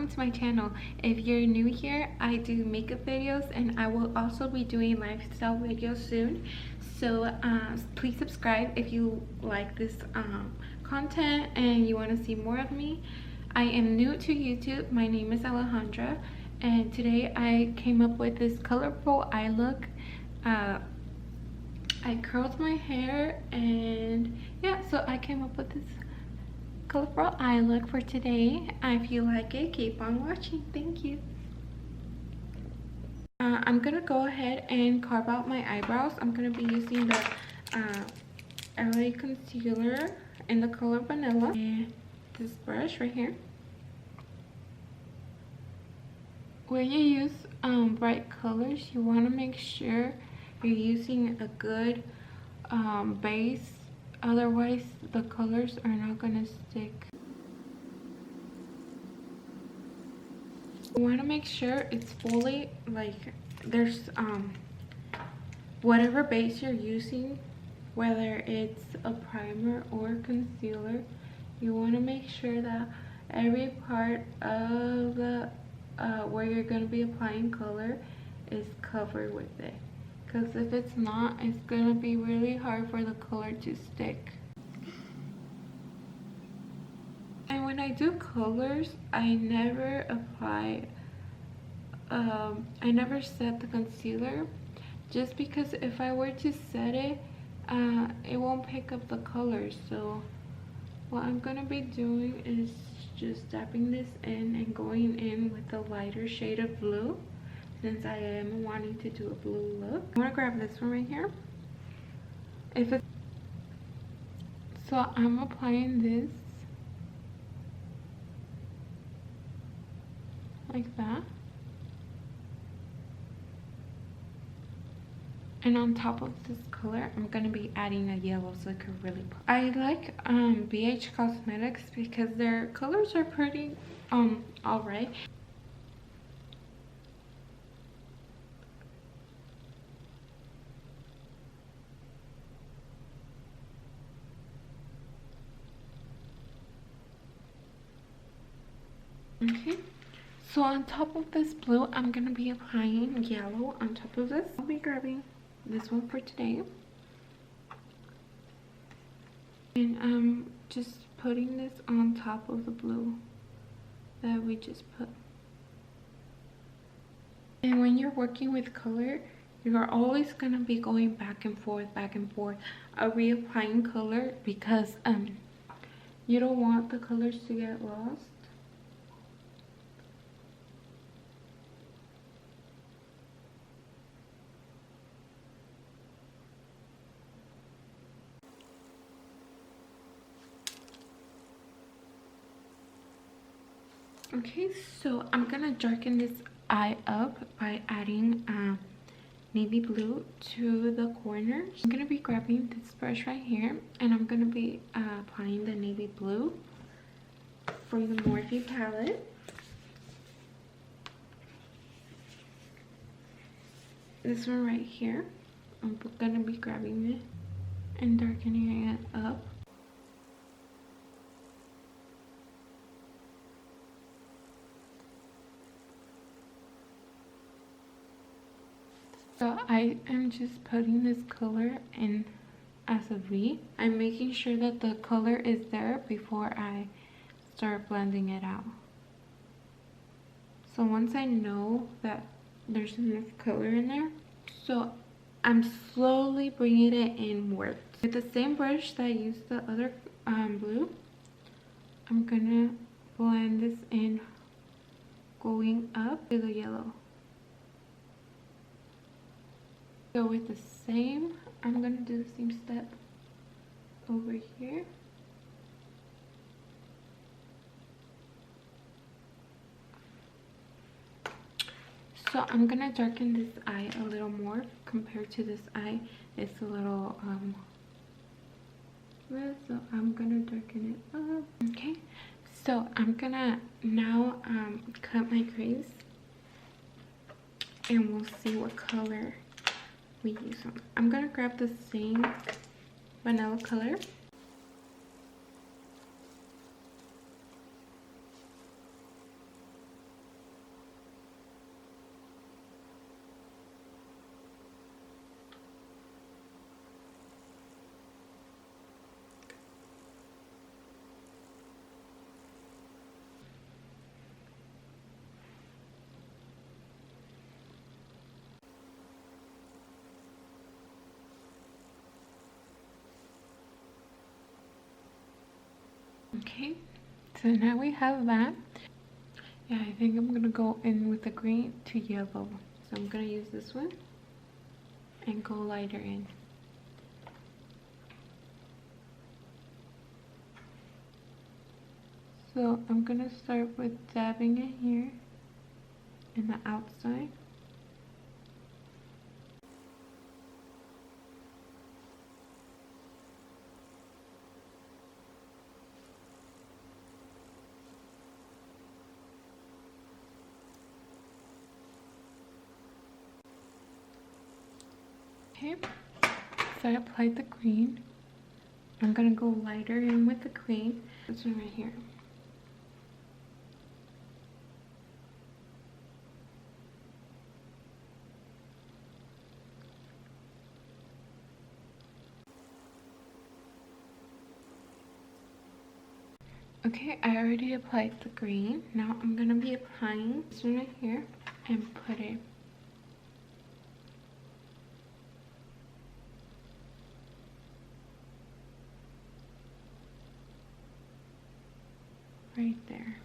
welcome to my channel. If you're new here, I do makeup videos and I will also be doing lifestyle videos soon. So please subscribe if you like this content and you want to see more of me. I am new to YouTube. My name is Alejandra, and today I came up with this colorful eye look. I curled my hair, and yeah, so I came up with this colorful eye look for today. If you like it, keep on watching. Thank you. I'm gonna go ahead and carve out my eyebrows. I'm gonna be using the LA concealer in the color vanilla and this brush right here. When you use bright colors, you want to make sure you're using a good base, otherwise the colors are not going to stick. You want to make sure it's fully, like, there's whatever base you're using, whether it's a primer or concealer, you want to make sure that every part of the where you're going to be applying color is covered with it, because if it's not, it's going to be really hard for the color to stick. And when I do colors, I never apply I never set the concealer, just because if I were to set it, it won't pick up the color. So what I'm gonna be doing is just dabbing this in and going in with a lighter shade of blue, since I am wanting to do a blue look. I'm gonna grab this one right here. So I'm applying this like that, and on top of this color I'm gonna be adding a yellow so it could really pop. I like BH Cosmetics because their colors are pretty alright. Okay, so on top of this blue, I'm gonna be applying yellow on top of this. I'll be grabbing this one for today, and I'm just putting this on top of the blue that we just put. And when you're working with color, you're always gonna be going back and forth, reapplying color, because you don't want the colors to get lost. Okay, so I'm gonna darken this eye up by adding navy blue to the corners. I'm gonna be grabbing this brush right here, and I'm gonna be applying the navy blue from the Morphe palette. This one right here, I'm gonna be grabbing it and darkening it up. So I am just putting this color in as a V. I'm making sure that the color is there before I start blending it out. So once I know that there's enough color in there, so I'm slowly bringing it inward. With the same brush that I used the other blue, I'm gonna blend this in, going up to the yellow. So with the same, I'm gonna do the same step over here. So I'm gonna darken this eye a little more compared to this eye. It's a little red, so I'm gonna darken it up. Okay, so I'm gonna now cut my crease, and we'll see what color we use on. I'm gonna grab the same vanilla color. Okay, so now we have that. Yeah, I think I'm gonna go in with the green to yellow. So I'm gonna use this one and go lighter in. So I'm gonna start with dabbing it here in the outside. Okay, so I applied the green. I'm gonna go lighter in with the green. This one right here. Okay, I already applied the green. Now I'm gonna be applying this one right here and put it right there.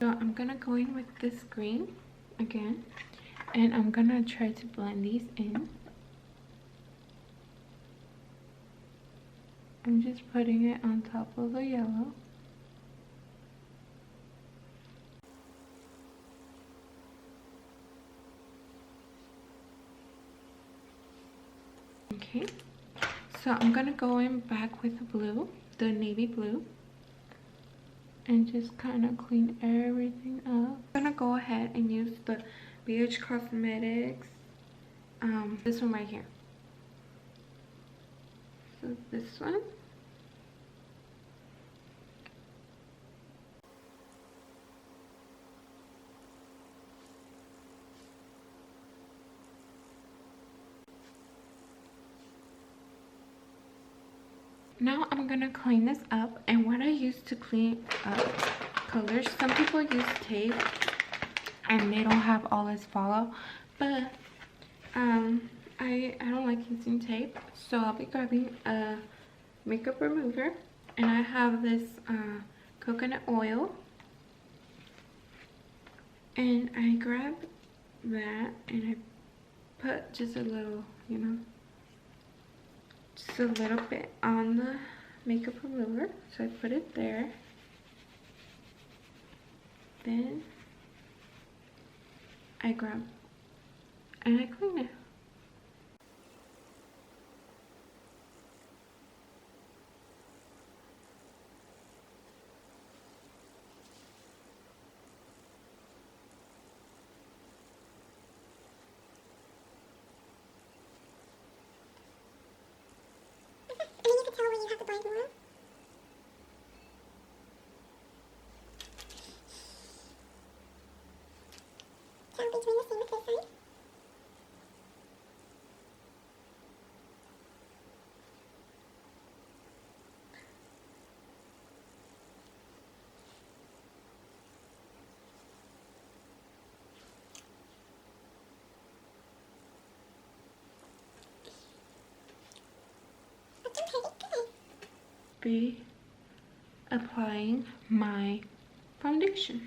So I'm gonna go in with this green again, and I'm gonna try to blend these in. I'm just putting it on top of the yellow. Okay, so I'm gonna go in back with the blue, the navy blue, and just kind of clean everything up. I'm gonna go ahead and use the BH Cosmetics, this one right here. So this one. Now I'm gonna clean this up, and what I use to clean up colors, some people use tape and they don't have all this follow, but I don't like using tape, so I'll be grabbing a makeup remover, and I have this coconut oil, and I grab that and I put just a little, you know, just a little bit on the makeup remover. So I put it there, then I grab and I clean it. Be applying my foundation.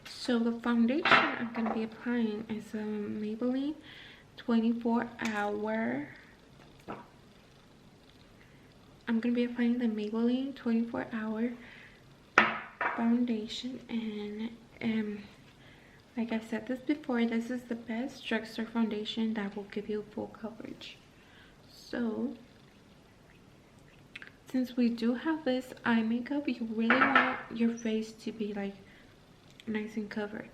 So the foundation I'm going to be applying is a Maybelline 24-hour. I'm going to be applying the Maybelline 24-hour foundation, and like I said this before, this is the best drugstore foundation that will give you full coverage. So since we do have this eye makeup, you really want your face to be like nice and covered.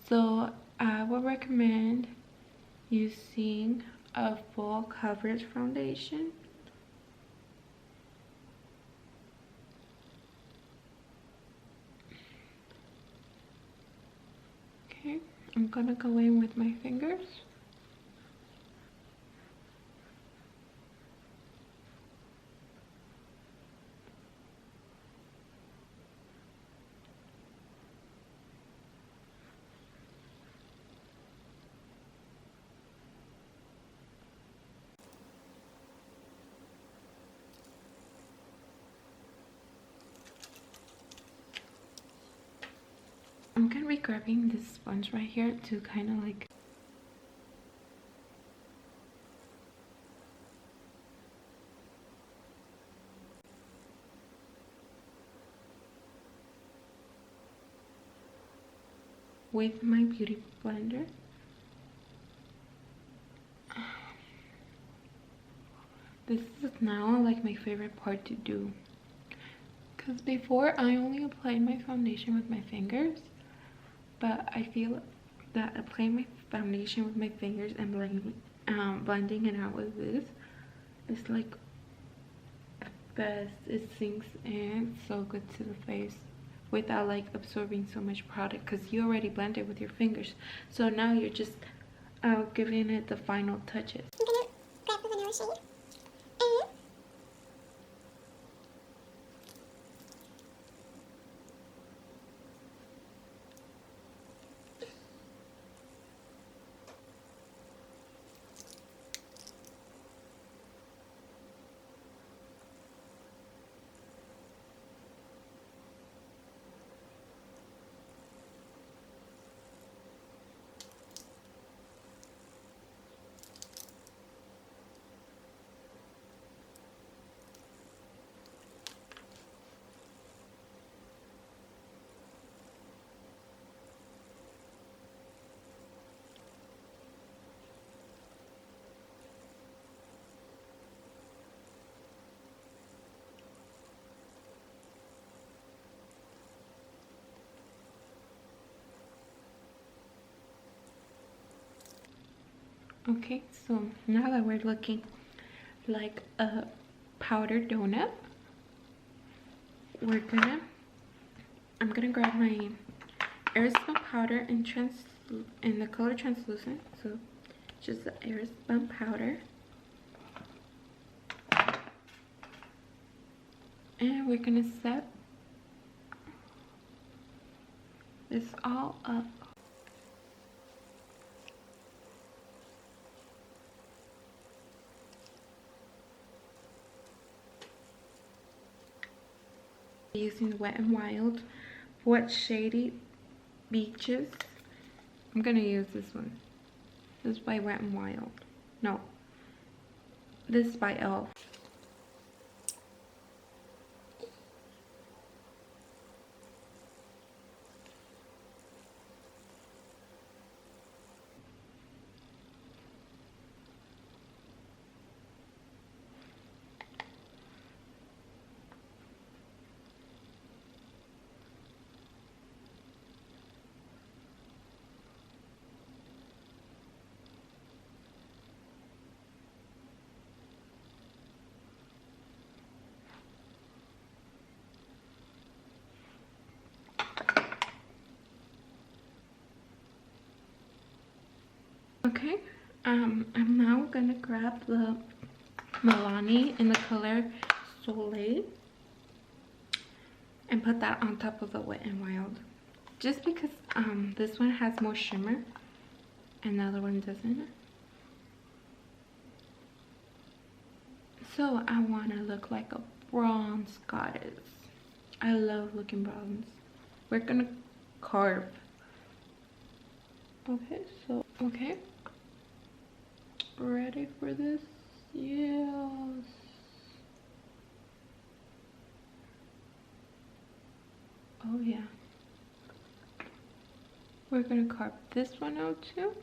So I would recommend using a full coverage foundation. Okay, I'm gonna go in with my fingers. I'm gonna be grabbing this sponge right here to kind of like with my beauty blender. This is now like my favorite part to do, because before I only applied my foundation with my fingers, but I feel that applying my foundation with my fingers and blending it out with this is like best. It sinks in so good to the face without like absorbing so much product, because you already blended with your fingers, so now you're just giving it the final touches. I'm gonna grab the vanilla shade. Okay, so now that we're looking like a powdered donut, I'm gonna grab my airspun powder in the color translucent, so just the airspun powder, and we're gonna set this all up. Using Wet n Wild What Shady Beaches. I'm gonna use this one. This is by Wet n Wild. No, this is by Elf. Okay, I'm now gonna grab the Milani in the color Soleil and put that on top of the Wet n Wild, just because this one has more shimmer and the other one doesn't. So I want to look like a bronze goddess. I love looking bronze. We're gonna carve. Okay, ready for this? Yes. Oh yeah. We're gonna carve this one out too.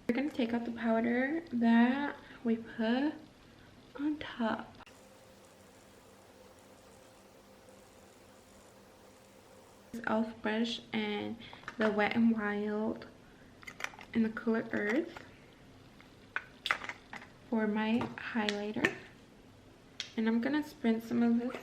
We're gonna take out the powder that we put on top. Elf brush and the Wet n Wild in the color Earth for my highlighter, and I'm gonna spread some of this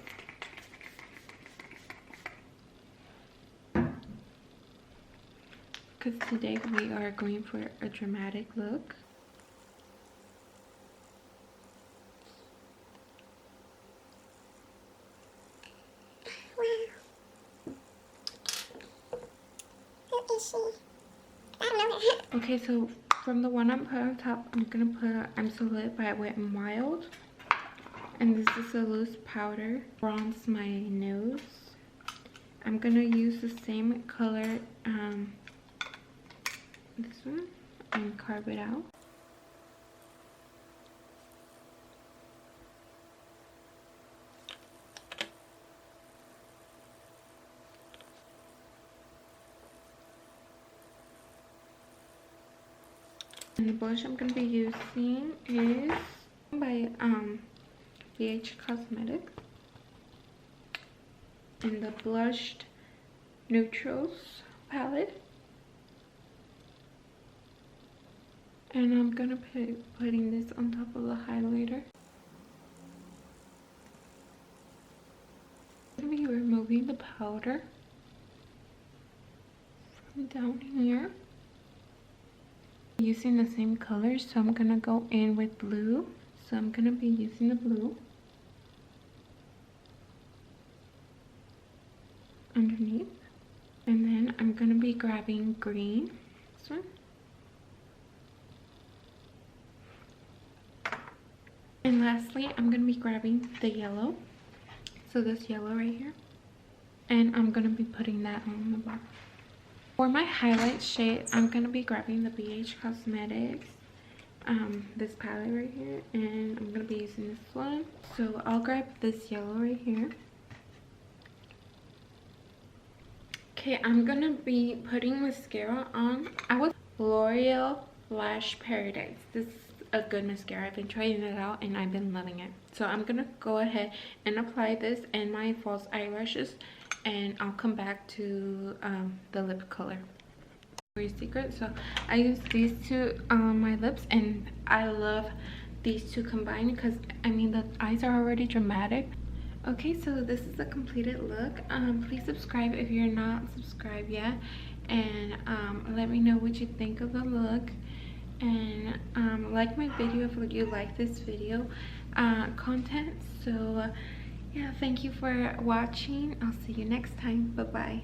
because today we are going for a dramatic look. Who is she? I don't know her. Okay, so From the one I'm put on top, I'm gonna put I'm So Lit by Wet n Wild. And this is a loose powder. Bronze my nose. I'm gonna use the same color, this one, and carve it out. And the blush I'm going to be using is by BH Cosmetics. In the Blushed Neutrals palette. And I'm going to be putting this on top of the highlighter. I'm going to be removing the powder from down here. Using the same color, so I'm gonna go in with blue. So I'm gonna be using the blue underneath, and then I'm gonna be grabbing green, this one, and lastly I'm gonna be grabbing the yellow, so this yellow right here, and I'm gonna be putting that on the bottom. For my highlight shade, I'm going to be grabbing the BH Cosmetics, this palette right here, and I'm going to be using this one. So I'll grab this yellow right here. Okay, I'm going to be putting mascara on. I was L'Oreal Lash Paradise. This is a good mascara. I've been trying it out and I've been loving it. So I'm going to go ahead and apply this in my false eyelashes. And I'll come back to the lip color. Secret. So I use these two on my lips, and I love these two combined because I mean the eyes are already dramatic. Okay, so this is the completed look. Please subscribe if you're not subscribed yet, and let me know what you think of the look, and like my video if you like this video content. So yeah, thank you for watching. I'll see you next time. Bye bye.